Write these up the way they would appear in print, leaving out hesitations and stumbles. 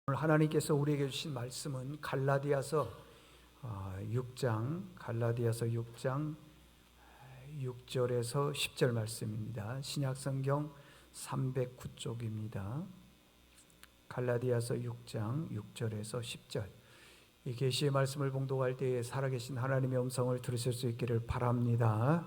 오늘 하나님께서 우리에게 주신 말씀은 갈라디아서 6장 6절에서 10절 말씀입니다. 신약성경 309쪽입니다. 갈라디아서 6장 6절에서 10절. 이 계시의 말씀을 봉독할 때에 살아계신 하나님의 음성을 들으실 수 있기를 바랍니다.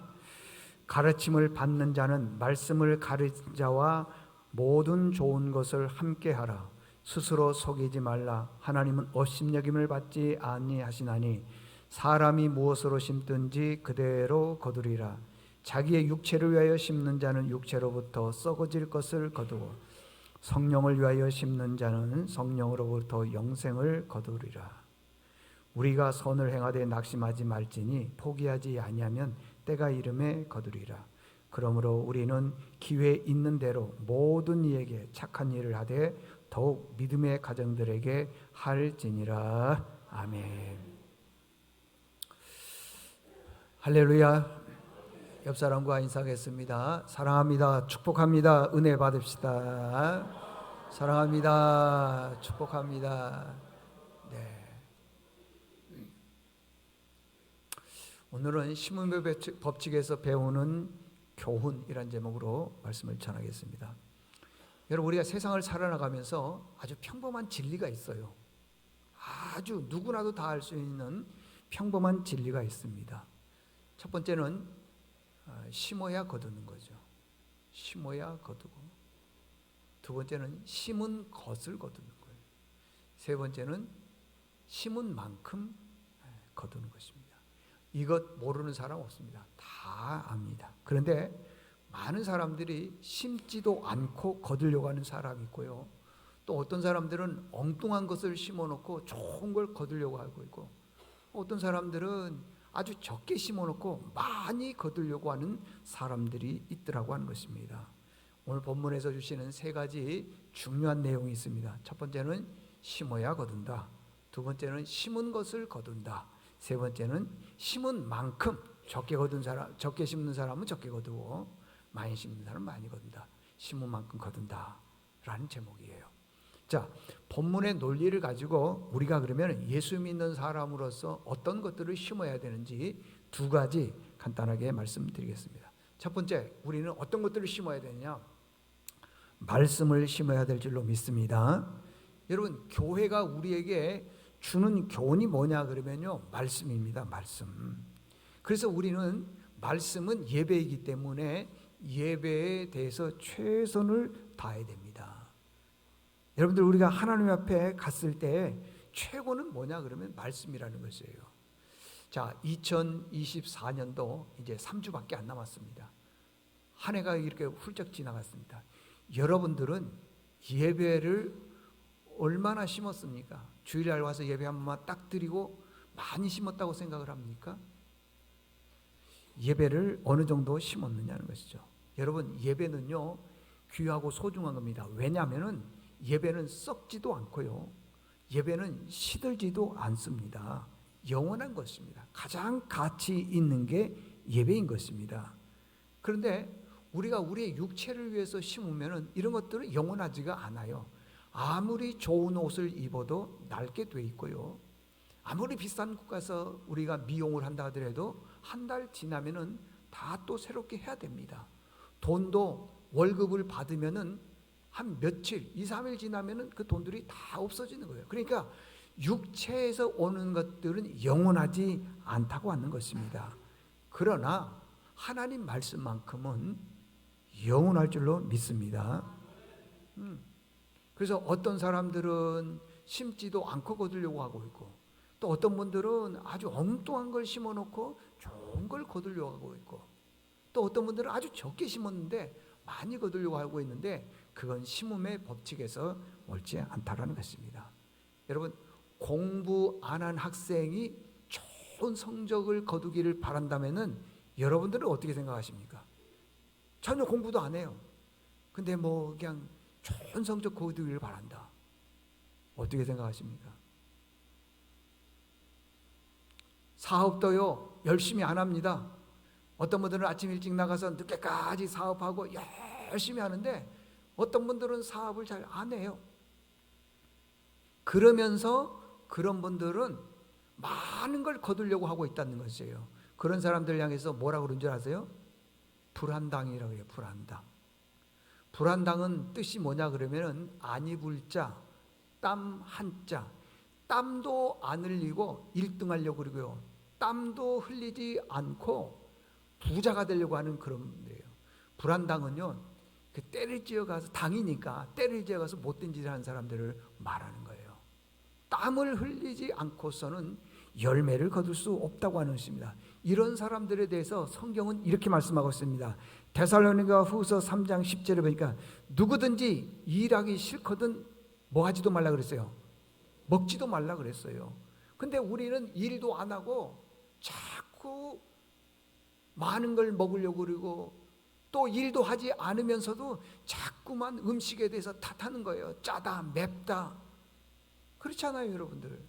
가르침을 받는 자는 말씀을 가르친 자와 모든 좋은 것을 함께하라. 스스로 속이지 말라. 하나님은 업신여김을 받지 아니하시나니 사람이 무엇으로 심든지 그대로 거두리라. 자기의 육체를 위하여 심는 자는 육체로부터 썩어질 것을 거두고 성령을 위하여 심는 자는 성령으로부터 영생을 거두리라. 우리가 선을 행하되 낙심하지 말지니 포기하지 아니하면 때가 이름에 거두리라. 그러므로 우리는 기회 있는 대로 모든 이에게 착한 일을 하되 더욱 믿음의 가정들에게 할지니라. 아멘. 할렐루야. 옆 사람과 인사하겠습니다. 사랑합니다. 축복합니다. 은혜 받읍시다. 사랑합니다. 축복합니다. 네. 오늘은 시몬의 법칙에서 배우는 교훈이란 제목으로 말씀을 전하겠습니다. 여러분, 우리가 세상을 살아나가면서 아주 평범한 진리가 있어요. 아주 누구나도 다 알 수 있는 평범한 진리가 있습니다. 첫 번째는 심어야 거두는 거죠. 심어야 거두고, 두 번째는 심은 것을 거두는 거예요. 세 번째는 심은 만큼 거두는 것입니다. 이것 모르는 사람 없습니다. 다 압니다. 그런데 많은 사람들이 심지도 않고 거두려고 하는 사람이 있고요. 또 어떤 사람들은 엉뚱한 것을 심어놓고 좋은 걸 거두려고 하고 있고, 어떤 사람들은 아주 적게 심어놓고 많이 거두려고 하는 사람들이 있더라고 하는 것입니다. 오늘 본문에서 주시는 세 가지 중요한 내용이 있습니다. 첫 번째는 심어야 거둔다. 두 번째는 심은 것을 거둔다. 세 번째는 심은 만큼, 적게 심는 사람은 적게 거두고 많이 심는 사람은 많이 거둔다. 심은 만큼 거둔다 라는 제목이에요. 자, 본문의 논리를 가지고 우리가 그러면 예수 믿는 사람으로서 어떤 것들을 심어야 되는지 두 가지 간단하게 말씀드리겠습니다. 첫 번째, 우리는 어떤 것들을 심어야 되느냐? 말씀을 심어야 될 줄로 믿습니다. 여러분, 교회가 우리에게 주는 교훈이 뭐냐 그러면요, 말씀입니다. 말씀. 그래서 우리는 말씀은 예배이기 때문에 예배에 대해서 최선을 다해야 됩니다. 여러분들, 우리가 하나님 앞에 갔을 때 최고는 뭐냐 그러면 말씀이라는 것이에요. 자, 2024년도 이제 3주밖에 안 남았습니다. 한 해가 이렇게 훌쩍 지나갔습니다. 여러분들은 예배를 얼마나 심었습니까? 주일날 와서 예배 한 번만 딱 드리고 많이 심었다고 생각을 합니까? 예배를 어느 정도 심었느냐는 것이죠. 여러분, 예배는요 귀하고 소중한 겁니다. 왜냐하면 예배는 썩지도 않고요, 예배는 시들지도 않습니다. 영원한 것입니다. 가장 가치 있는 게 예배인 것입니다. 그런데 우리가 우리의 육체를 위해서 심으면 이런 것들은 영원하지가 않아요. 아무리 좋은 옷을 입어도 낡게 돼 있고요, 아무리 비싼 곳 가서 우리가 미용을 한다 하더라도 한 달 지나면은 다 또 새롭게 해야 됩니다. 돈도 월급을 받으면은 한 며칠, 2, 3일 지나면은 그 돈들이 다 없어지는 거예요. 그러니까 육체에서 오는 것들은 영원하지 않다고 하는 것입니다. 그러나 하나님 말씀만큼은 영원할 줄로 믿습니다. 그래서 어떤 사람들은 심지도 않고 거두려고 하고 있고, 또 어떤 분들은 아주 엉뚱한 걸 심어놓고 좋은 걸 거두려고 하고 있고, 또 어떤 분들은 아주 적게 심었는데 많이 거두려고 하고 있는데 그건 심음의 법칙에서 옳지 않다라는 것입니다. 여러분, 공부 안 한 학생이 좋은 성적을 거두기를 바란다면은 여러분들은 어떻게 생각하십니까? 전혀 공부도 안 해요. 근데 뭐 그냥 좋은 성적 거두기를 바란다. 어떻게 생각하십니까? 사업도요 열심히 안 합니다. 어떤 분들은 아침 일찍 나가서 늦게까지 사업하고 열심히 하는데 어떤 분들은 사업을 잘 안 해요. 그러면서 그런 분들은 많은 걸 거두려고 하고 있다는 것이에요. 그런 사람들 향해서 뭐라고 그런 줄 아세요? 불한당이라고 해요. 불한당. 불한당은 뜻이 뭐냐 그러면은 안 입을 자, 땀 한자. 땀도 안 흘리고 1등 하려고 그러고요. 땀도 흘리지 않고 부자가 되려고 하는 그런 분들이에요. 불한당은요, 그 때를 지어가서, 당이니까 때를 지어가서 못된 짓을 하는 사람들을 말하는 거예요. 땀을 흘리지 않고서는 열매를 거둘 수 없다고 하는 것입니다. 이런 사람들에 대해서 성경은 이렇게 말씀하고 있습니다. 데살로니가 후서 3장 10절에 보니까 누구든지 일하기 싫거든 뭐 하지도 말라 그랬어요. 먹지도 말라 그랬어요. 근데 우리는 일도 안 하고 자꾸 많은 걸 먹으려고 그러고 또 일도 하지 않으면서도 자꾸만 음식에 대해서 탓하는 거예요. 짜다, 맵다. 그렇잖아요, 여러분들.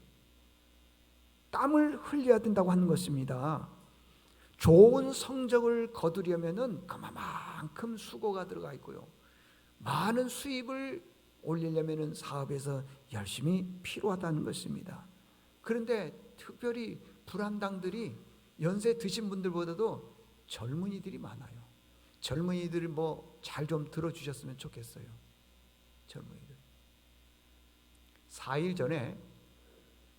땀을 흘려야 된다고 하는 것입니다. 좋은 성적을 거두려면은 그만큼 수고가 들어가 있고요. 많은 수입을 올리려면은 사업에서 열심히 필요하다는 것입니다. 그런데 특별히 불한당들이 연세 드신 분들보다도 젊은이들이 많아요. 젊은이들이 뭐 잘 좀 들어주셨으면 좋겠어요. 젊은이들. 4일 전에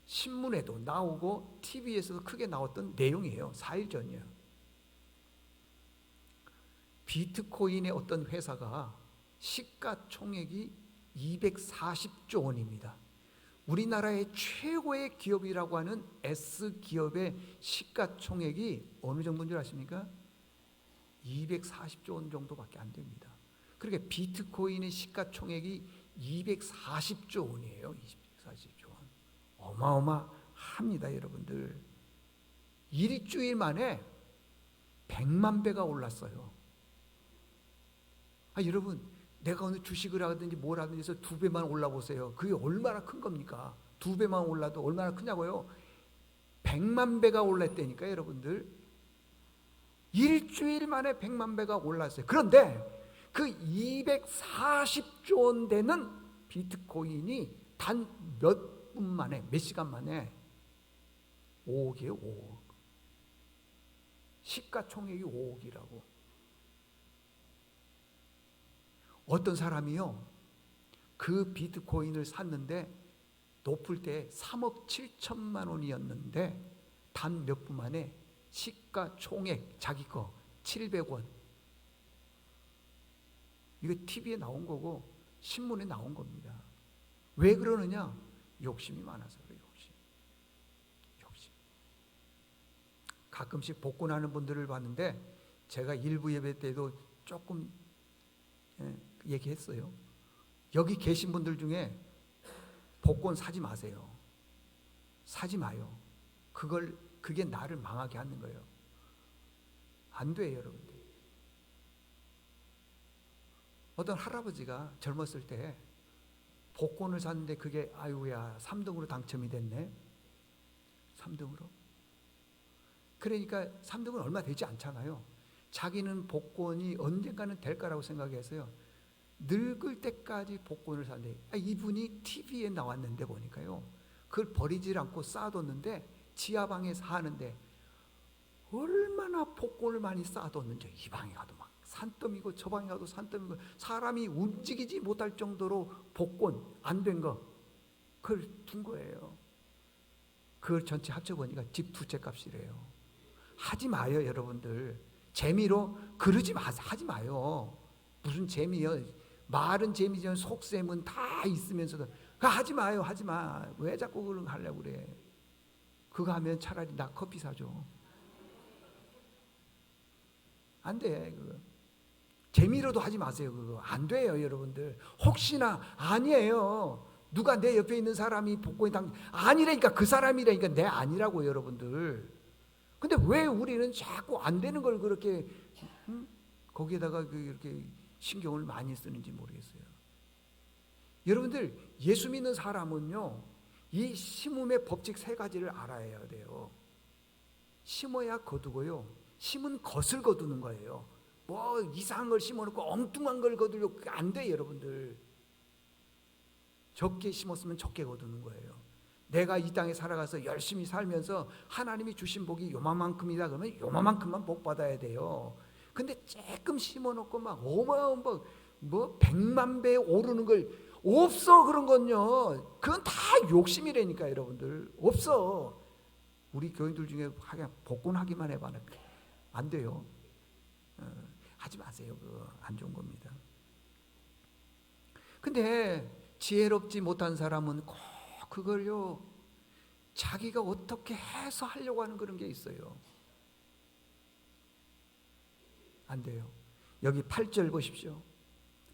신문에도 나오고 TV에서도 크게 나왔던 내용이에요. 4일 전이에요. 비트코인의 어떤 회사가 시가총액이 240조 원입니다. 우리나라의 최고의 기업이라고 하는 S기업의 시가총액이 어느 정도인 줄 아십니까? 240조 원 정도밖에 안 됩니다. 그러니까 비트코인의 시가총액이 240조 원이에요. 240조 원. 어마어마합니다, 여러분들. 일주일 만에 100만 배가 올랐어요. 여러분, 내가 오늘 주식을 하든지 뭘 하든지 해서 2배만 올라보세요. 그게 얼마나 큰 겁니까? 2배만 올라도 얼마나 크냐고요? 100만 배가 올랐다니까, 여러분들. 일주일 만에 100만 배가 올랐어요. 그런데 그 240조 원 되는 비트코인이 단 몇 분 만에, 몇 시간 만에 5억이에요, 5억. 시가총액이 5억이라고. 어떤 사람이요, 그 비트코인을 샀는데 높을 때 3억 7천만 원이었는데 단 몇 분 만에 시가총액 자기 거 700원. 이거 TV에 나온 거고 신문에 나온 겁니다. 왜 그러느냐? 욕심이 많아서 그래요. 욕심. 가끔씩 복권하는 분들을 봤는데 제가 일부 예배 때도 조금 얘기했어요. 여기 계신 분들 중에 복권 사지 마세요. 사지 마요. 그게 나를 망하게 하는 거예요. 안 돼요, 여러분들. 어떤 할아버지가 젊었을 때 복권을 샀는데 그게 아유야 3등으로 당첨이 됐네. 3등으로. 그러니까 3등은 얼마 되지 않잖아요. 자기는 복권이 언젠가는 될 거라고 생각해서요. 늙을 때까지 복권을 샀는데 이분이 TV에 나왔는데 보니까요. 그걸 버리질 않고 쌓아뒀는데 지하방에 사는데 얼마나 복권을 많이 쌓아뒀는지 이 방에 가도 막 산더미고 저 방에 가도 산더미고 사람이 움직이지 못할 정도로 복권 안 된 거 그걸 둔 거예요. 그걸 전체 합쳐보니까 집 2채 값이래요. 하지 마요, 여러분들. 재미로 그러지 마세요. 하지 마요. 무슨 재미요? 말은 재미지만 속셈은 다 있으면서도 하지 마요. 하지 마. 왜 자꾸 그런 거 하려고 그래? 그거 하면 차라리 나 커피 사줘. 안 돼. 그거. 재미로도 하지 마세요. 그거 안 돼요, 여러분들. 혹시나 아니에요. 누가 내 옆에 있는 사람이 복권이 아니라니까. 그 사람이라니까. 내 아니라고, 여러분들. 근데 왜 우리는 자꾸 안 되는 걸 그렇게 거기에다가 이렇게 신경을 많이 쓰는지 모르겠어요. 여러분들, 예수 믿는 사람은요, 이 심음의 법칙 3가지를 알아야 돼요. 심어야 거두고요, 심은 것을 거두는 거예요. 뭐 이상한 걸 심어놓고 엉뚱한 걸 거두려고 안 돼, 여러분들. 적게 심었으면 적게 거두는 거예요. 내가 이 땅에 살아가서 열심히 살면서 하나님이 주신 복이 요만큼이다 그러면 요만큼만 복 받아야 돼요. 근데 조금 심어놓고 막 어마어마한 뭐 100만 배 오르는 걸 없어. 그런 건요, 그건 다 욕심이라니까. 여러분들 없어. 우리 교인들 중에 그냥 복권하기만 해봐. 안 돼요. 하지 마세요. 그거 안 좋은 겁니다. 근데 지혜롭지 못한 사람은 꼭 그걸요, 자기가 어떻게 해서 하려고 하는 그런 게 있어요. 안 돼요. 여기 8절 보십시오.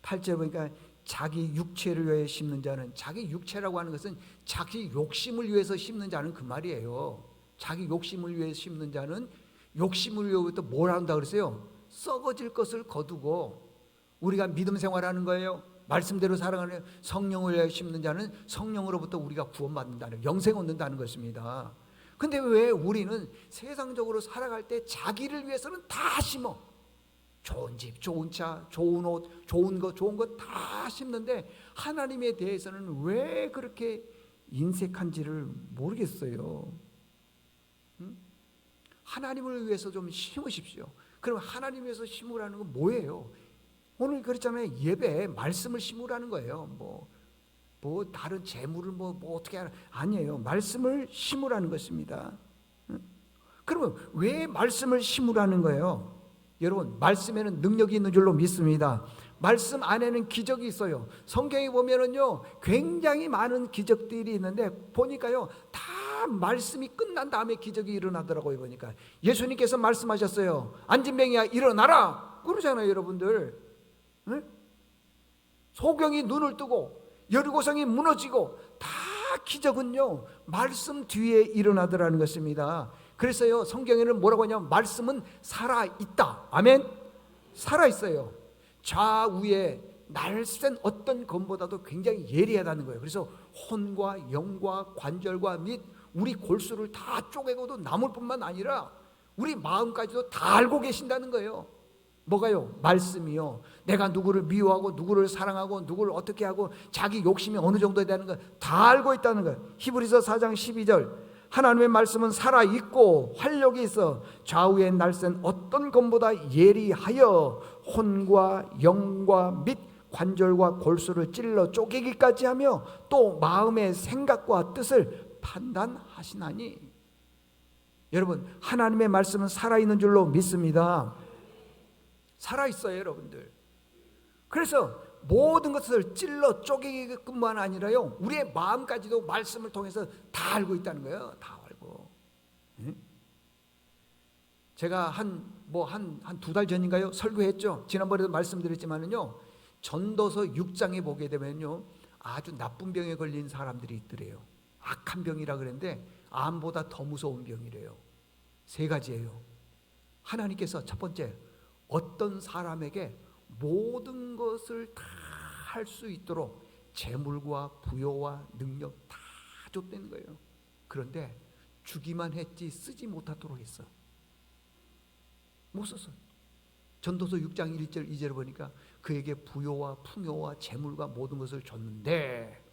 8절 보니까 자기 육체를 위해 심는 자는, 자기 육체라고 하는 것은 자기 욕심을 위해서 심는 자는 그 말이에요. 자기 욕심을 위해 심는 자는 욕심을 위해서 뭘 한다 그랬어요? 썩어질 것을 거두고. 우리가 믿음 생활하는 거예요. 말씀대로 살아가는 성령을 위해 심는 자는 성령으로부터 우리가 구원받는다는, 영생 얻는다는 것입니다. 근데 왜 우리는 세상적으로 살아갈 때 자기를 위해서는 다 심어. 좋은 집, 좋은 차, 좋은 옷, 좋은 거 다 심는데 하나님에 대해서는 왜 그렇게 인색한지를 모르겠어요. 하나님을 위해서 좀 심으십시오. 그럼 하나님 위해서 심으라는 건 뭐예요? 오늘 그랬잖아요. 예배 말씀을 심으라는 거예요. 뭐 다른 재물을 뭐 어떻게 하나, 아니에요. 말씀을 심으라는 것입니다. 그러면 왜 말씀을 심으라는 거예요? 여러분, 말씀에는 능력이 있는 줄로 믿습니다. 말씀 안에는 기적이 있어요. 성경에 보면은요, 굉장히 많은 기적들이 있는데 보니까요, 다 말씀이 끝난 다음에 기적이 일어나더라고요. 보니까 예수님께서 말씀하셨어요. 안진뱅이야 일어나라 그러잖아요. 여러분들, 네? 소경이 눈을 뜨고 여리고성이 무너지고, 다 기적은요 말씀 뒤에 일어나더라는 것입니다. 그래서요, 성경에는 뭐라고 하냐면 말씀은 살아있다. 아멘. 살아있어요. 좌우에 날쌘 어떤 검보다도 굉장히 예리하다는 거예요. 그래서 혼과 영과 관절과 및 우리 골수를 다 쪼개고도 남을 뿐만 아니라 우리 마음까지도 다 알고 계신다는 거예요. 뭐가요? 말씀이요. 내가 누구를 미워하고 누구를 사랑하고 누구를 어떻게 하고 자기 욕심이 어느 정도 되는 거 다 알고 있다는 거예요. 히브리서 4장 12절, 하나님의 말씀은 살아있고 활력이 있어 좌우에 날쌘 어떤 검보다 예리하여 혼과 영과 및 관절과 골수를 찔러 쪼개기까지 하며 또 마음의 생각과 뜻을 판단하시나니. 여러분, 하나님의 말씀은 살아있는 줄로 믿습니다. 살아있어요, 여러분들. 그래서 모든 것을 찔러 쪼개기뿐만 아니라요, 우리의 마음까지도 말씀을 통해서 다 알고 있다는 거예요. 다 알고. 제가 한 두 달 전인가요? 설교했죠. 지난번에도 말씀드렸지만은요, 전도서 6장에 보게 되면요, 아주 나쁜 병에 걸린 사람들이 있더래요. 악한 병이라 그랬는데 암보다 더 무서운 병이래요. 3가지예요. 하나님께서 첫 번째, 어떤 사람에게 모든 것을 다 할 수 있도록 재물과 부여와 능력 다 줬다는 거예요. 그런데 주기만 했지 쓰지 못하도록 했어. 못 썼어. 전도서 6장 1절 2절을 보니까 그에게 부여와 풍요와 재물과 모든 것을 줬는데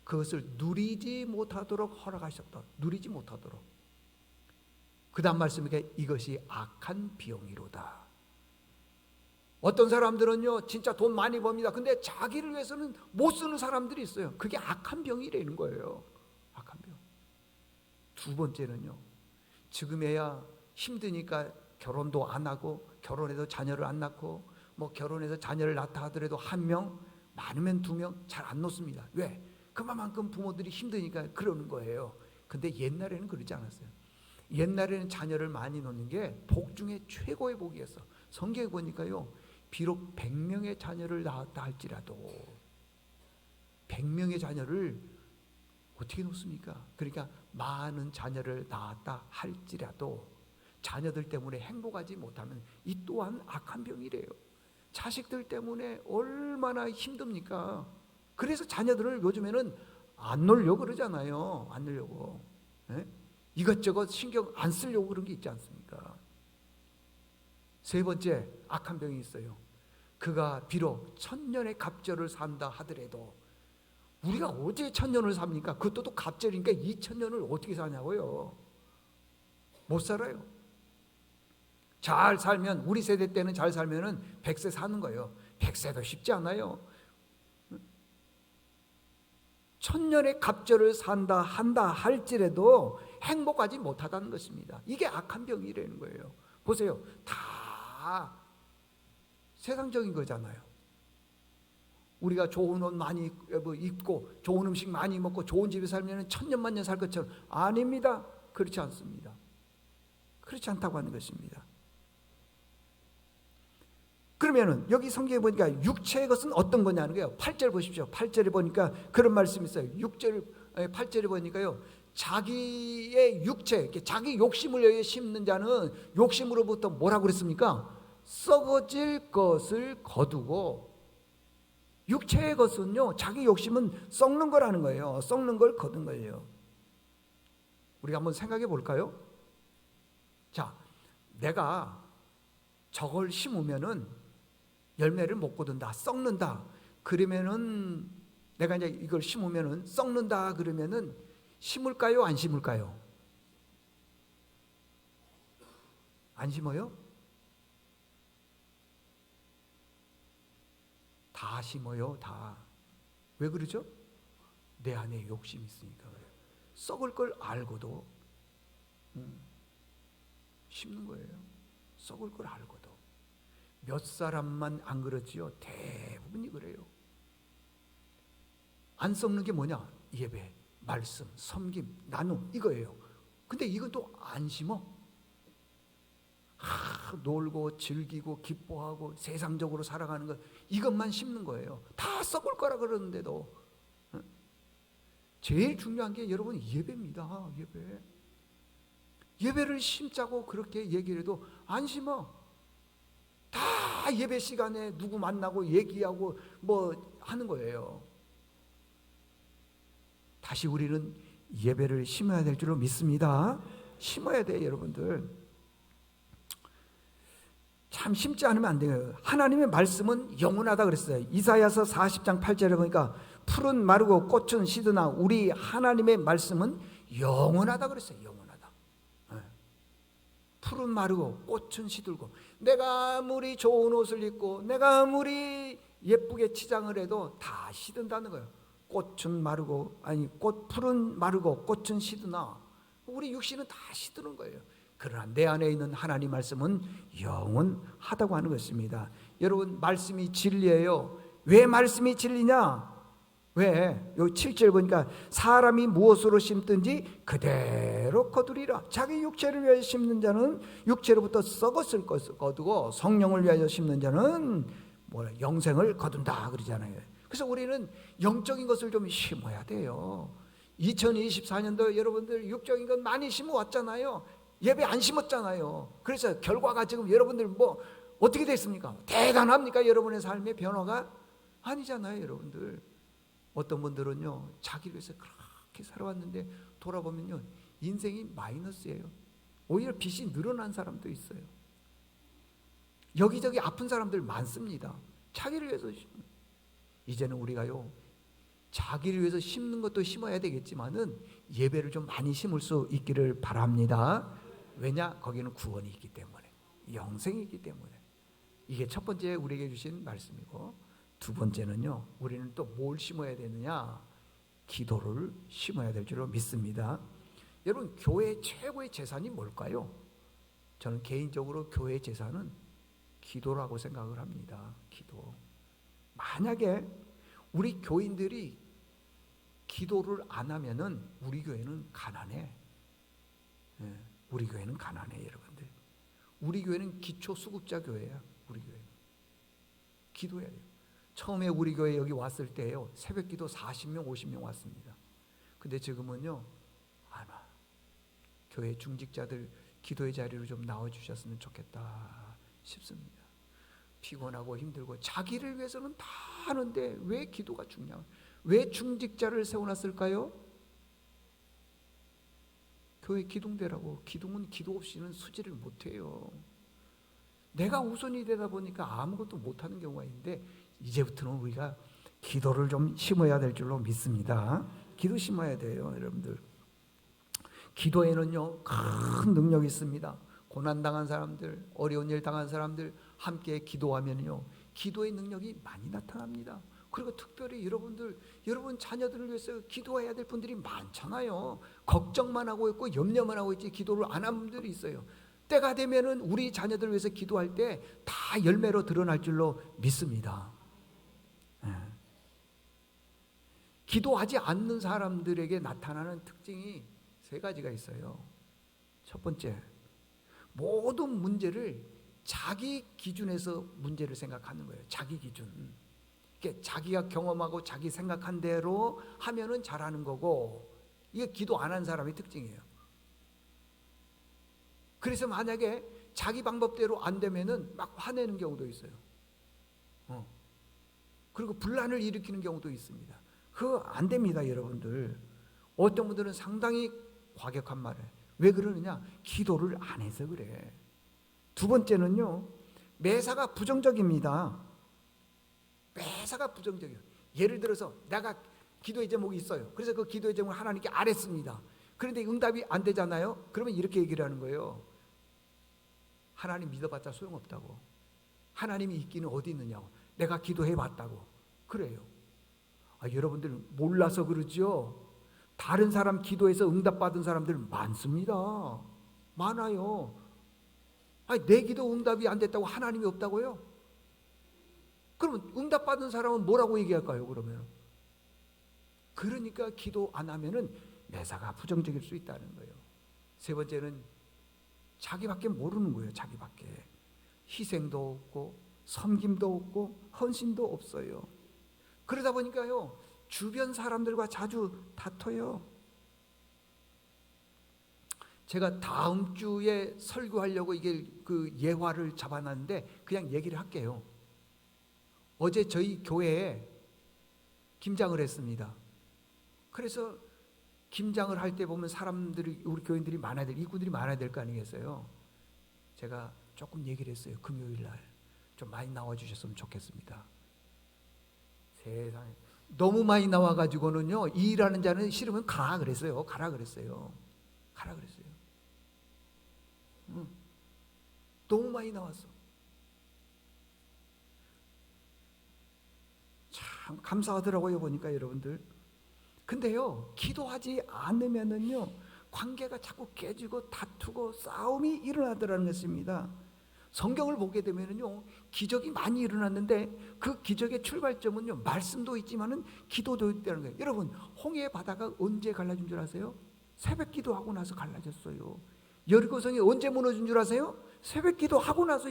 그것을 누리지 못하도록 허락하셨다. 누리지 못하도록. 그 다음 말씀이니까 이것이 악한 비용이로다. 어떤 사람들은요 진짜 돈 많이 법니다. 근데 자기를 위해서는 못 쓰는 사람들이 있어요. 그게 악한 병이라는 거예요. 악한 병. 2번째는요, 지금에야 힘드니까 결혼도 안 하고, 결혼해서 자녀를 안 낳고, 뭐 결혼해서 자녀를 낳다 하더라도 1명, 많으면 2명, 잘 안 놓습니다. 왜? 그만큼 부모들이 힘드니까 그러는 거예요. 근데 옛날에는 그러지 않았어요. 옛날에는 자녀를 많이 놓는 게 복 중에 최고의 복이었어. 성경에 보니까요, 비록 100명의 자녀를 낳았다 할지라도 100명의 자녀를 어떻게 놓습니까? 그러니까 많은 자녀를 낳았다 할지라도 자녀들 때문에 행복하지 못하면 이 또한 악한 병이래요. 자식들 때문에 얼마나 힘듭니까? 그래서 자녀들을 요즘에는 안 놀려고 그러잖아요. 안 놀려고. 네? 이것저것 신경 안 쓰려고 그런 게 있지 않습니까? 3번째 악한 병이 있어요. 그가 비록 1000년의 갑절을 산다 하더라도 우리가 어디에 1000년을 삽니까? 그것도 또 갑절이니까 2000년을 어떻게 사냐고요. 못 살아요. 잘 살면, 우리 세대 때는 잘 살면은 100세 사는 거예요. 100세도 쉽지 않아요. 1000년의 갑절을 산다 한다 할지라도 행복하지 못하다는 것입니다. 이게 악한 병이라는 거예요. 보세요. 다 세상적인 거잖아요. 우리가 좋은 옷 많이 입고 좋은 음식 많이 먹고 좋은 집에 살면 1000년 만년 살 것처럼, 아닙니다. 그렇지 않습니다. 그렇지 않다고 하는 것입니다. 그러면은 여기 성경에 보니까 육체의 것은 어떤 거냐는 거예요. 8절 보십시오. 8절에 보니까 그런 말씀이 있어요. 8절에 보니까요, 자기의 육체, 자기 욕심을 위해 심는 자는 욕심으로부터 뭐라고 그랬습니까? 썩어질 것을 거두고, 육체의 것은요, 자기 욕심은 썩는 거라는 거예요. 썩는 걸 거둔 거예요. 우리가 한번 생각해 볼까요? 자, 내가 저걸 심으면은 열매를 못 거둔다, 썩는다. 그러면은 내가 이제 이걸 심으면은 썩는다 그러면은 심을까요, 안 심을까요? 안 심어요? 다 심어요, 다. 왜 그러죠? 내 안에 욕심이 있으니까 그래요. 썩을 걸 알고도 심는 거예요. 썩을 걸 알고도. 몇 사람만 안 그러지요? 대부분이 그래요. 안 썩는 게 뭐냐? 예배, 말씀, 섬김, 나눔, 이거예요. 근데 이건 또 안 심어. 놀고 즐기고 기뻐하고 세상적으로 살아가는 것, 이것만 심는 거예요. 다 썩을 거라 그러는데도. 제일 중요한 게 여러분 예배입니다. 예배. 예배를 심자고 그렇게 얘기를 해도 안 심어. 다 예배 시간에 누구 만나고 얘기하고 뭐 하는 거예요. 다시 우리는 예배를 심어야 될 줄로 믿습니다. 심어야 돼요, 여러분들. 참 심지 않으면 안 돼요. 하나님의 말씀은 영원하다 그랬어요. 이사야서 40장 8절에 보니까 풀은 마르고 꽃은 시드나 우리 하나님의 말씀은 영원하다 그랬어요. 영원하다. 풀은 마르고 꽃은 시들고, 내가 아무리 좋은 옷을 입고 내가 아무리 예쁘게 치장을 해도 다 시든다는 거예요. 꽃은 마르고, 풀은 마르고 꽃은 시드나 우리 육신은 다 시드는 거예요. 그러나 내 안에 있는 하나님 말씀은 영원하다고 하는 것입니다. 여러분, 말씀이 진리예요. 왜 말씀이 진리냐? 왜? 여기 7절 보니까 사람이 무엇으로 심든지 그대로 거두리라. 자기 육체를 위하여 심는 자는 육체로부터 썩었을 것을 거두고 성령을 위하여 심는 자는 영생을 거둔다 그러잖아요. 그래서 우리는 영적인 것을 좀 심어야 돼요. 2024년도 여러분들 육적인 것 많이 심어왔잖아요. 예배 안 심었잖아요. 그래서 결과가 지금 여러분들 뭐 어떻게 됐습니까? 대단합니까? 여러분의 삶의 변화가 아니잖아요, 여러분들. 어떤 분들은요, 자기를 위해서 그렇게 살아왔는데 돌아보면요, 인생이 마이너스예요. 오히려 빚이 늘어난 사람도 있어요. 여기저기 아픈 사람들 많습니다. 자기를 위해서 이제는 우리가요, 자기를 위해서 심는 것도 심어야 되겠지만은 예배를 좀 많이 심을 수 있기를 바랍니다. 왜냐? 거기는 구원이 있기 때문에, 영생이 있기 때문에. 이게 첫 번째 우리에게 주신 말씀이고, 두 번째는요, 우리는 또 뭘 심어야 되느냐? 기도를 심어야 될 줄로 믿습니다. 여러분, 교회 최고의 재산이 뭘까요? 저는 개인적으로 교회의 재산은 기도라고 생각을 합니다. 기도. 만약에 우리 교인들이 기도를 안 하면은 우리 교회는 가난해. 우리 교회는 가난해, 여러분들. 우리 교회는 기초 수급자 교회야. 우리 교회는 기도해야 돼요. 처음에 우리 교회 여기 왔을 때요, 새벽 기도 40명 50명 왔습니다. 근데 지금은요, 아마 교회 중직자들 기도의 자리로 좀 나와주셨으면 좋겠다 싶습니다. 피곤하고 힘들고 자기를 위해서는 다 하는데 왜 기도가 중요해요? 왜 중직자를 세워놨을까요? 교회 기둥대라고. 기둥은 기도 없이는 수지를 못해요. 내가 우선이 되다 보니까 아무것도 못하는 경우가 있는데, 이제부터는 우리가 기도를 좀 심어야 될 줄로 믿습니다. 기도 심어야 돼요, 여러분들. 기도에는요 큰 능력이 있습니다. 고난당한 사람들, 어려운 일 당한 사람들 함께 기도하면요 기도의 능력이 많이 나타납니다. 그리고 특별히 여러분 자녀들을 위해서 기도해야 될 분들이 많잖아요. 걱정만 하고 있고 염려만 하고 있지 기도를 안 한 분들이 있어요. 때가 되면은 우리 자녀들을 위해서 기도할 때 다 열매로 드러날 줄로 믿습니다. 기도하지 않는 사람들에게 나타나는 특징이 세 가지가 있어요. 첫 번째, 모든 문제를 자기 기준에서 문제를 생각하는 거예요. 자기 기준. 자기가 경험하고 자기 생각한 대로 하면은 잘하는 거고, 이게 기도 안 한 사람의 특징이에요. 그래서 만약에 자기 방법대로 안 되면은 막 화내는 경우도 있어요. 그리고 분란을 일으키는 경우도 있습니다. 그거 안 됩니다, 여러분들. 어떤 분들은 상당히 과격한 말을 해요. 왜 그러느냐? 기도를 안 해서 그래. 두 번째는요, 매사가 부정적입니다. 매사가 부정적이에요. 예를 들어서 내가 기도의 제목이 있어요. 그래서 그 기도의 제목을 하나님께 아뢰습니다. 그런데 응답이 안 되잖아요. 그러면 이렇게 얘기를 하는 거예요. 하나님 믿어봤자 소용없다고. 하나님이 있기는 어디 있느냐고. 내가 기도해봤다고. 그래요. 여러분들 몰라서 그러죠. 다른 사람 기도해서 응답받은 사람들 많습니다. 많아요. 내 기도 응답이 안 됐다고 하나님이 없다고요? 그러면 응답받은 사람은 뭐라고 얘기할까요? 그러면 그러니까 기도 안 하면은 매사가 부정적일 수 있다는 거예요. 세 번째는 자기밖에 모르는 거예요. 자기밖에. 희생도 없고 섬김도 없고 헌신도 없어요. 그러다 보니까요 주변 사람들과 자주 다퉈요. 제가 다음 주에 설교하려고 이게 그 예화를 잡아놨는데 그냥 얘기를 할게요. 어제 저희 교회에 김장을 했습니다. 그래서 김장을 할 때 보면 사람들이, 우리 교인들이 많아야 될, 이구들이 많아야 될 거 아니겠어요? 제가 조금 얘기를 했어요. 금요일 날 좀 많이 나와주셨으면 좋겠습니다. 세상에 너무 많이 나와가지고는요 이 일하는 자는 싫으면 가라 그랬어요. 가라 그랬어요. 가라 그랬어요. 너무 많이 나왔어. 참 감사하더라고요 보니까 여러분들. 근데요 기도하지 않으면은요 관계가 자꾸 깨지고 다투고 싸움이 일어나더라는 것입니다. 성경을 보게 되면은요 기적이 많이 일어났는데 그 기적의 출발점은요 말씀도 있지만은 기도도 있다는 거예요. 여러분 홍해 바다가 언제 갈라진 줄 아세요? 새벽 기도하고 나서 갈라졌어요. 여리고성이 언제 무너진 줄 아세요? 새벽 기도하고 나서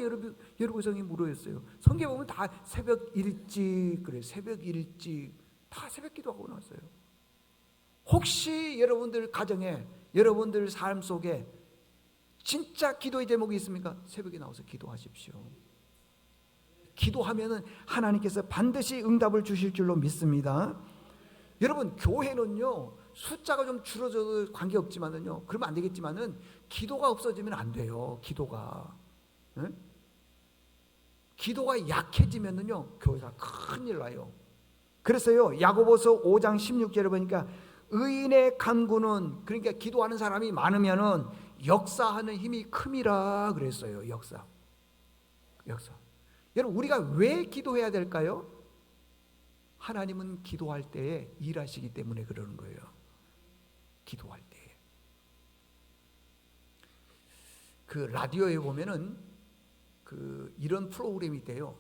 여리고성이 무너졌어요. 성경 보면 다 새벽 일찍 그래. 새벽 일찍 다 새벽 기도하고 나서요. 혹시 여러분들 가정에 여러분들 삶 속에 진짜 기도의 제목이 있습니까? 새벽에 나와서 기도하십시오. 기도하면은 하나님께서 반드시 응답을 주실 줄로 믿습니다. 여러분 교회는요 숫자가 좀 줄어져도 관계없지만은요 그러면 안 되겠지만은 기도가 없어지면 안 돼요. 기도가 응? 기도가 약해지면은요 교회가 큰일 나요. 그래서요 야고보서 5장 16절에 보니까 의인의 간구는, 그러니까 기도하는 사람이 많으면은 역사하는 힘이 큼이라 그랬어요. 역사. 여러분 우리가 왜 기도해야 될까요? 하나님은 기도할 때에 일하시기 때문에 그러는 거예요. 기도할 때. 그 라디오에 보면은 그 이런 프로그램이 있대요.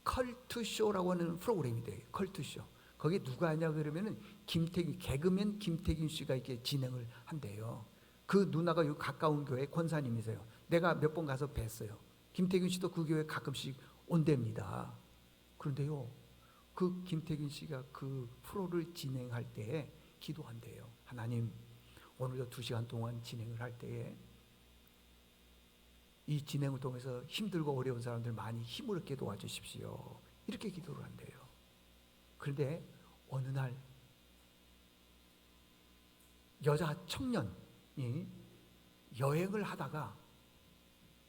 컬투쇼라고 하는 프로그램이 돼요. 컬투쇼. 거기 누가 하냐 그러면은 개그맨 김태균 씨가 이렇게 진행을 한대요. 그 누나가 여기 가까운 교회 권사님이세요. 내가 몇 번 가서 뵀어요. 김태균 씨도 그 교회 가끔씩 온답니다. 그런데요, 그 김태균 씨가 그 프로를 진행할 때에 기도한대요. 하나님, 오늘도 2시간 동안 진행을 할 때에 이 진행을 통해서 힘들고 어려운 사람들 많이 힘을 얻게 도와주십시오. 이렇게 기도를 한대요. 그런데 어느 날 여자 청년이 여행을 하다가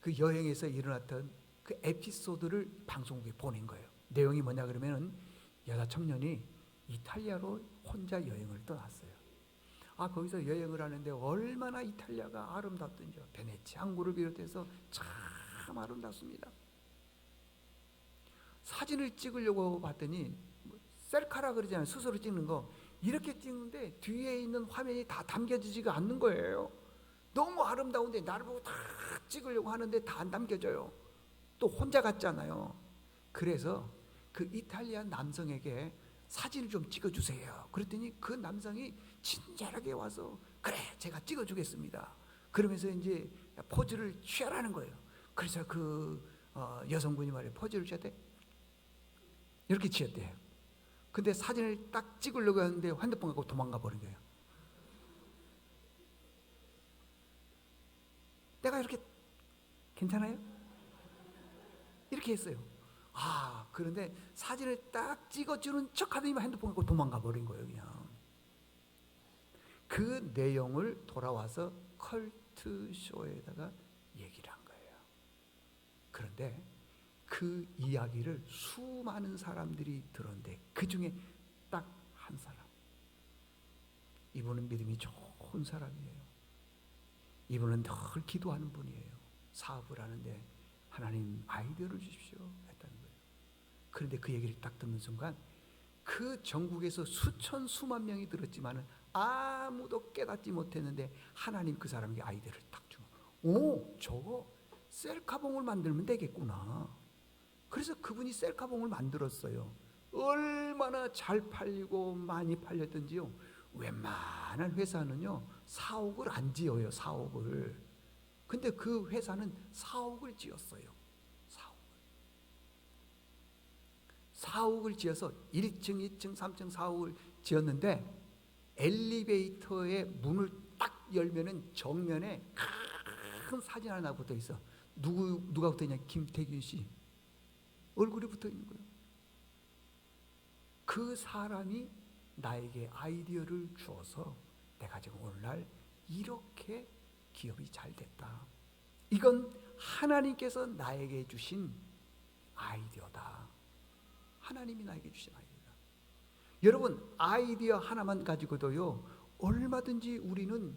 그 여행에서 일어났던 그 에피소드를 방송국에 보낸 거예요. 내용이 뭐냐 그러면은 여자 청년이 이탈리아로 혼자 여행을 떠났어요. 거기서 여행을 하는데 얼마나 이탈리아가 아름답던지요. 베네치아 항구를 비롯해서 참 아름답습니다. 사진을 찍으려고 봤더니 셀카라 그러잖아요. 스스로 찍는 거. 이렇게 찍는데 뒤에 있는 화면이 다 담겨지지가 않는 거예요. 너무 아름다운데 나를 보고 다 찍으려고 하는데 다 안 담겨져요. 또 혼자 갔잖아요. 그래서 그 이탈리아 남성에게 사진을 좀 찍어주세요. 그랬더니 그 남성이 친절하게 와서 그래 제가 찍어주겠습니다. 그러면서 이제 포즈를 취하라는 거예요. 그래서 그 여성분이 말이에요. 포즈를 취했대. 이렇게 취했대요. 근데 사진을 딱 찍으려고 하는데 핸드폰 갖고 도망가 버린 거예요. 내가 이렇게 괜찮아요? 이렇게 했어요. 그런데 사진을 딱 찍어주는 척 하더니 핸드폰 갖고 도망가 버린 거예요. 그냥 그 내용을 돌아와서 컬트쇼에다가 얘기를 한 거예요. 그런데 그 이야기를 수많은 사람들이 들었는데 그 중에 딱 한 사람, 이분은 믿음이 좋은 사람이에요. 이분은 늘 기도하는 분이에요. 사업을 하는데 하나님 아이디어를 주십시오 했다는 거예요. 그런데 그 얘기를 딱 듣는 순간 그 전국에서 수천 수만 명이 들었지만은 아무도 깨닫지 못했는데 하나님 그 사람에게 아이디어를 딱 주고, 저거 셀카봉을 만들면 되겠구나. 그래서 그분이 셀카봉을 만들었어요. 얼마나 잘 팔리고 많이 팔렸던지요. 웬만한 회사는요 4억을 안 지어요. 4억을. 근데 그 회사는 4억을 지었어요. 4억을 지어서 1층, 2층, 3층, 4억을 지었는데 엘리베이터의 문을 딱 열면은 정면에 큰 사진 하나 붙어 있어. 누가 붙어 있냐? 김태균 씨 얼굴이 붙어 있는 거예요. 그 사람이 나에게 아이디어를 주어서 내가 지금 오늘날 이렇게 기업이 잘 됐다. 이건 하나님께서 나에게 주신 아이디어다. 하나님이 나에게 주신 아이디어다. 여러분, 아이디어 하나만 가지고도요 얼마든지 우리는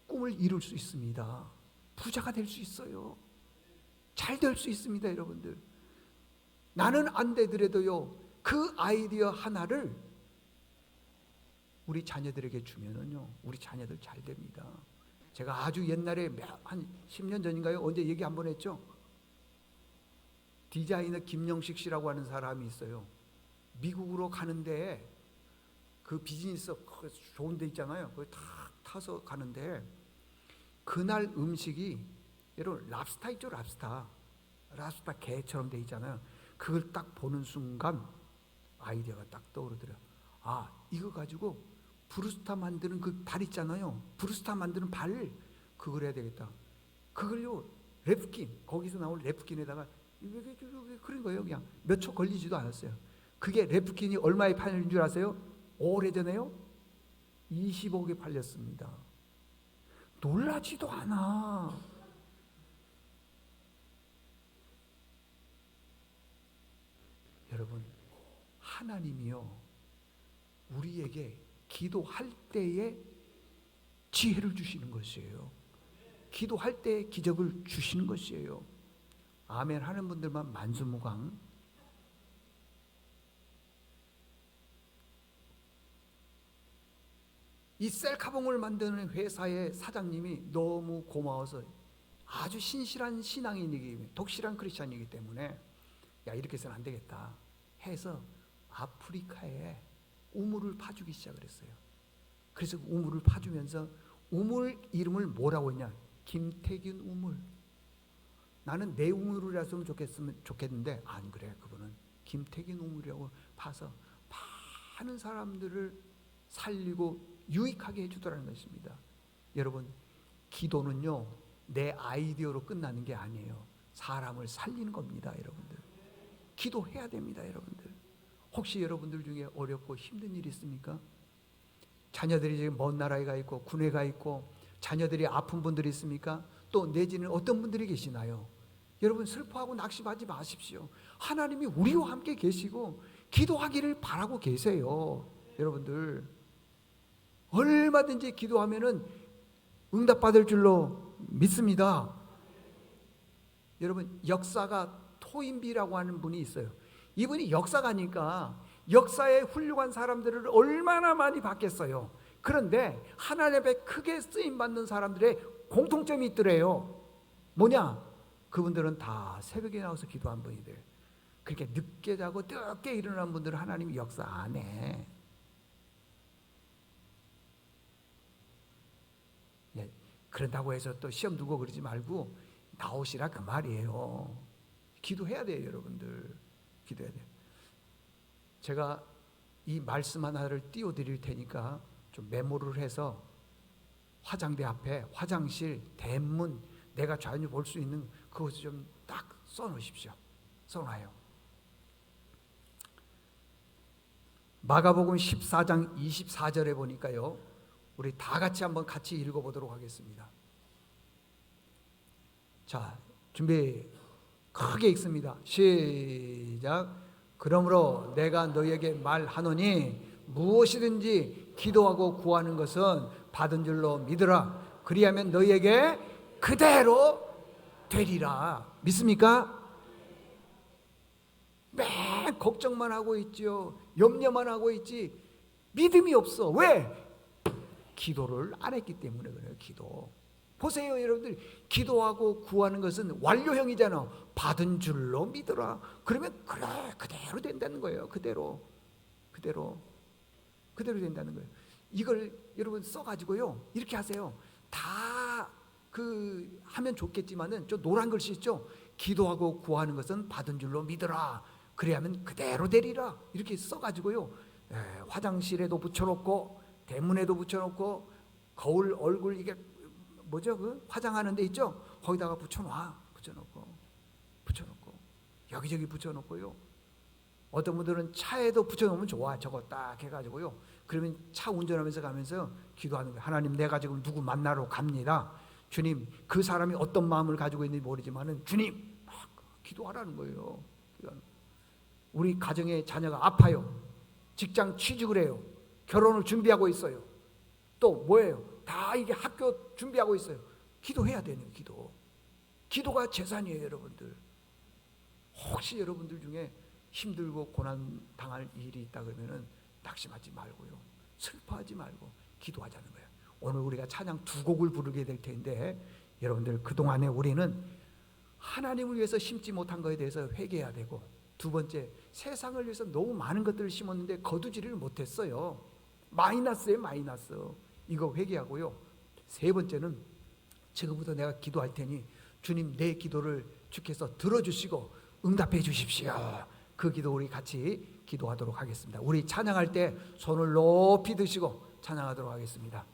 꿈을 이룰 수 있습니다. 부자가 될 수 있어요. 잘 될 수 있습니다. 여러분들, 나는 안 되더라도요 그 아이디어 하나를 우리 자녀들에게 주면은요 우리 자녀들 잘 됩니다. 제가 아주 옛날에 한 10년 전인가요? 언제 얘기 한번 했죠? 디자이너 김영식 씨라고 하는 사람이 있어요. 미국으로 가는데 그 비즈니스 좋은 데 있잖아요. 거기 탁 타서 가는데 그날 음식이 여러분 랍스타 있죠? 랍스타 게처럼 돼 있잖아요. 그걸 딱 보는 순간 아이디어가 딱 떠오르더래요. 이거 가지고 브루스타 만드는 그 발 있잖아요. 브루스타 만드는 발 그걸 해야 되겠다. 그걸요 랩킨, 거기서 나온 랩킨에다가 그런 거예요. 그냥 몇 초 걸리지도 않았어요. 그게 랩킨이 얼마에 팔린 줄 아세요? 오래전에요 20억에 팔렸습니다. 놀라지도 않아. 여러분, 하나님이요 우리에게 기도할 때에 지혜를 주시는 것이에요. 기도할 때에 기적을 주시는 것이에요. 아멘 하는 분들만 만수무강. 이 셀카봉을 만드는 회사의 사장님이 너무 고마워서 아주 신실한 신앙인이기, 독실한 크리스찬이기 때문에 이렇게 해서는 안 되겠다 해서 아프리카에 우물을 파주기 시작을 했어요. 그래서 우물을 파주면서 우물 이름을 뭐라고 했냐? 김태균 우물. 나는 내 우물이라서 좋겠는데 안 그래. 그분은 김태균 우물이라고 파서 많은 사람들을 살리고 유익하게 해주더라는 것입니다. 여러분, 기도는요 내 아이디어로 끝나는 게 아니에요. 사람을 살리는 겁니다. 여러분들, 기도해야 됩니다. 여러분들, 혹시 여러분들 중에 어렵고 힘든 일이 있습니까? 자녀들이 지금 먼 나라에 가 있고 군에 가 있고 자녀들이 아픈 분들이 있습니까? 또 내지는 어떤 분들이 계시나요? 여러분, 슬퍼하고 낙심하지 마십시오. 하나님이 우리와 함께 계시고 기도하기를 바라고 계세요. 여러분들 얼마든지 기도하면은 응답받을 줄로 믿습니다. 여러분 역사가 토인비라고 하는 분이 있어요. 이분이 역사가니까 역사에 훌륭한 사람들을 얼마나 많이 봤겠어요. 그런데 하나님 앞에 크게 쓰임받는 사람들의 공통점이 있더래요. 뭐냐? 그분들은 다 새벽에 나와서 기도한 분이래요. 그렇게 늦게 자고 늦게 일어난 분들은 하나님이 역사 안 해. 네, 그런다고 해서 또 시험 두고 그러지 말고 나오시라 그 말이에요. 기도해야 돼요, 여러분들. 기도해야 돼요. 제가 이 말씀 하나를 띄워드릴 테니까 좀 메모를 해서 화장대 앞에 화장실 대문 내가 좌연히 볼 수 있는 그것을 좀 딱 써놓으십시오. 써놔요. 마가복음 14장 24절에 보니까요, 우리 다 같이 한번 같이 읽어보도록 하겠습니다. 자, 준비. 크게 읽습니다. 시작. 그러므로 내가 너희에게 말하노니 무엇이든지 기도하고 구하는 것은 받은 줄로 믿으라. 그리하면 너희에게 그대로 되리라. 믿습니까? 맨 걱정만 하고 있죠. 염려만 하고 있지 믿음이 없어. 왜? 기도를 안 했기 때문에 그래요. 기도. 보세요, 여러분들. 기도하고 구하는 것은 완료형이잖아. 받은 줄로 믿어라. 그러면 그래 그대로 된다는 거예요. 그대로 된다는 거예요. 이걸 여러분 써가지고요 이렇게 하세요. 다 하면 좋겠지만은 저 노란 글씨 있죠. 기도하고 구하는 것은 받은 줄로 믿어라. 그래야면 그대로 되리라. 이렇게 써가지고요 화장실에도 붙여놓고 대문에도 붙여놓고 거울 얼굴 이게 뭐죠? 그 화장하는 데 있죠? 거기다가 붙여놓고 여기저기 붙여놓고요. 어떤 분들은 차에도 붙여놓으면 좋아. 저거 딱 해가지고요. 그러면 차 운전하면서 가면서 기도하는 거예요. 하나님, 내가 지금 누구 만나러 갑니다. 주님, 그 사람이 어떤 마음을 가지고 있는지 모르지만은 주님, 막 기도하라는 거예요. 우리 가정의 자녀가 아파요. 직장 취직을 해요. 결혼을 준비하고 있어요. 또 뭐예요? 다 이게 학교 준비하고 있어요. 기도해야 되네요. 기도가 재산이에요, 여러분들. 혹시 여러분들 중에 힘들고 고난 당할 일이 있다 그러면은 낙심하지 말고요, 슬퍼하지 말고 기도하자는 거예요. 오늘 우리가 찬양 두 곡을 부르게 될 텐데 여러분들 그동안에 우리는 하나님을 위해서 심지 못한 것에 대해서 회개해야 되고, 두 번째, 세상을 위해서 너무 많은 것들을 심었는데 거두지를 못했어요. 마이너스에 마이너스. 이거 회개하고요. 세 번째는 지금부터 내가 기도할 테니 주님 내 기도를 주께서 들어주시고 응답해 주십시오. 그 기도 우리 같이 기도하도록 하겠습니다. 우리 찬양할 때 손을 높이 드시고 찬양하도록 하겠습니다.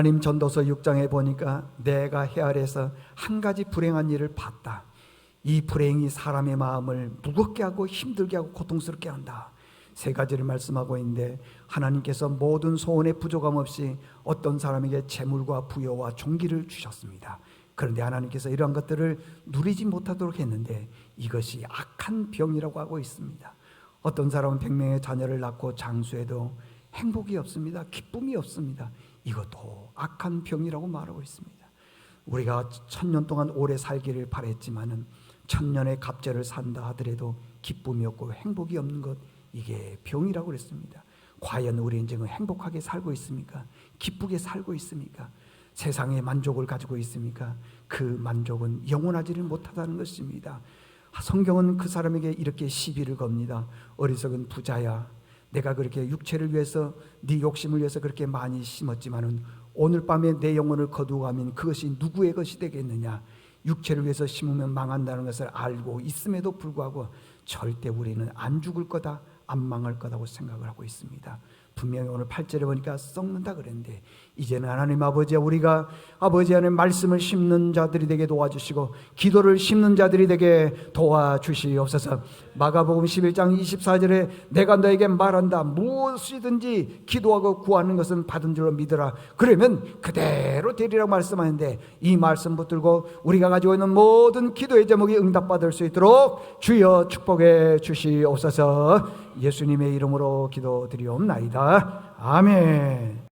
하나님 전도서 6장에 보니까 내가 해 아래에서 한 가지 불행한 일을 봤다. 이 불행이 사람의 마음을 무겁게 하고 힘들게 하고 고통스럽게 한다. 세 가지를 말씀하고 있는데, 하나님께서 모든 소원에 부족함 없이 어떤 사람에게 재물과 부여와 종기를 주셨습니다. 그런데 하나님께서 이러한 것들을 누리지 못하도록 했는데 이것이 악한 병이라고 하고 있습니다. 어떤 사람은 100명의 자녀를 낳고 장수해도 행복이 없습니다. 기쁨이 없습니다. 이것도 악한 병이라고 말하고 있습니다. 우리가 1000년 동안 오래 살기를 바랬지만은 1000년의 갑절을 산다 하더라도 기쁨이 없고 행복이 없는 것, 이게 병이라고 그랬습니다. 과연 우리는 지금 행복하게 살고 있습니까? 기쁘게 살고 있습니까? 세상의 만족을 가지고 있습니까? 그 만족은 영원하지를 못하다는 것입니다. 성경은 그 사람에게 이렇게 시비를 겁니다. 어리석은 부자야, 내가 그렇게 육체를 위해서 네 욕심을 위해서 그렇게 많이 심었지만은 오늘 밤에 내 영혼을 거두고 가면 그것이 누구의 것이 되겠느냐? 육체를 위해서 심으면 망한다는 것을 알고 있음에도 불구하고 절대 우리는 안 죽을 거다, 안 망할 거라고 생각을 하고 있습니다. 분명히 오늘 8절에 보니까 썩는다 그랬는데, 이제는 하나님 아버지, 우리가 아버지 안에 말씀을 심는 자들이 되게 도와주시고 기도를 심는 자들이 되게 도와주시옵소서. 마가복음 11장 24절에 내가 너에게 말한다, 무엇이든지 기도하고 구하는 것은 받은 줄로 믿으라, 그러면 그대로 되리라고 말씀하는데, 이 말씀 붙들고 우리가 가지고 있는 모든 기도의 제목이 응답받을 수 있도록 주여 축복해 주시옵소서. 예수님의 이름으로 기도드리옵나이다. 아멘.